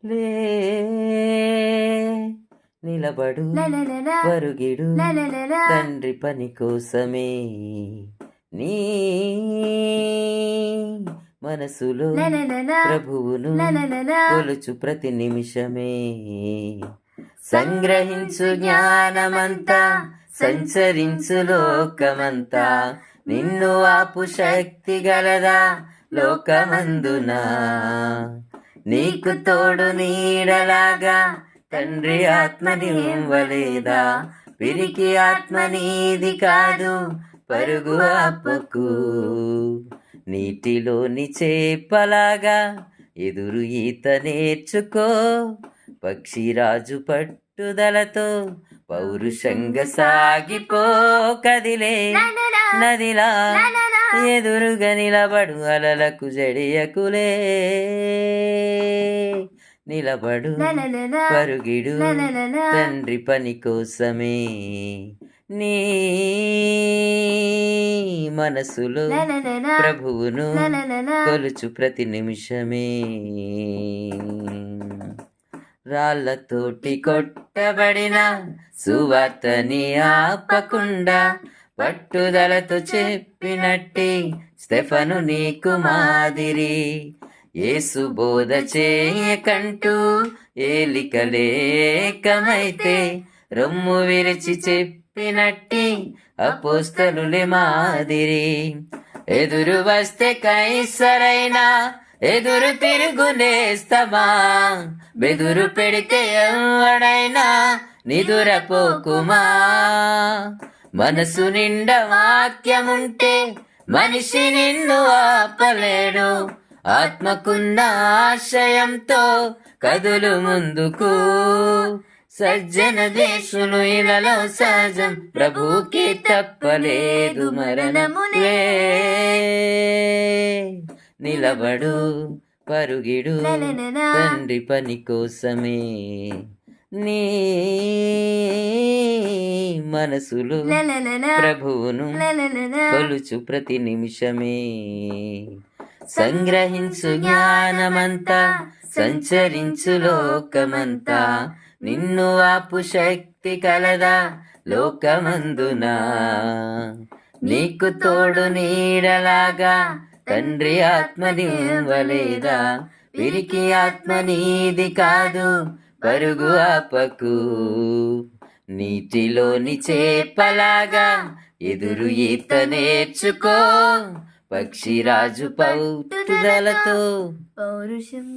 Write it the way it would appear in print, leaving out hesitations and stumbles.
లే నిలబడు లలలలా, పరుగిడు లలలలా, తండ్రి పని కోసమే నీ మనసులో లలలలా, ప్రభువును లలలలా, కొలుచు ప్రతి నిమిషమే సంగ్రహించు జ్ఞానమంతా సంచరించు లోకమంతా నిన్ను ఆపు శక్తి గలదా లోకమందునా నీకు తోడు నీడలాగా తండ్రి ఆత్మని ఇవ్వలేదా పిరికి ఆత్మ నీది కాదు పరుగు ఆపకు నీటిలోని చేపలాగా ఎదురు ఈత నేర్చుకో పక్షిరాజు పట్టుదలతో పౌరుషంగా సాగిపో కదిలే నదిలా ఎదురుగా నిలబడు అలలకు జడియకులే నిలబడు పరుగిడు తండ్రి పని కోసమే నీ మనసులో ప్రభువును కొలుచు ప్రతి నిమిషమే రాళ్ళతోటి కొట్టబడిన సువార్తని ఆపకుండా పట్టుదలతో చెప్పినట్టి స్టెఫను నీకు మాదిరి యేసు బోధ చేయకంటూ ఏలికలేకమైతే రొమ్ము విరిచి చెప్పినట్టి అపోస్తలులే మాదిరి ఎదురు వస్తే కైసరైనా ఎదురు తిరుగునేస్తమా బెదురు పెడితే ఎవడైనా నిదురపోకుమా మనసు నిండా వాక్యముంటే మనిషి నిన్ను ఆపలేడు ఆత్మకున్న ఆశయంతో కదులు ముందుకు సజ్జన దేశులు ఇలలో సహజం ప్రభుకి తప్పలేదు మరణమునే నిలబడు పరుగిడు తండ్రి పని కోసమే నీ మనసులు ప్రభువును కొలుచు ప్రతి నిమిషమే సంగ్రహించు జ్ఞానమంతా సంచరించు లోకమంతా నిన్ను ఆపు శక్తి కలదా లోకమందునా నీకు తోడు నీడలాగా తండ్రి ఆత్మని ఇవ్వలేదా పిరికి ఆత్మ నీది కాదు పరుగు ఆపకు నీటిలోని చేపలాగా ఎదురు ఈత నేర్చుకో పక్షిరాజు పౌటుదలతో పౌరుషం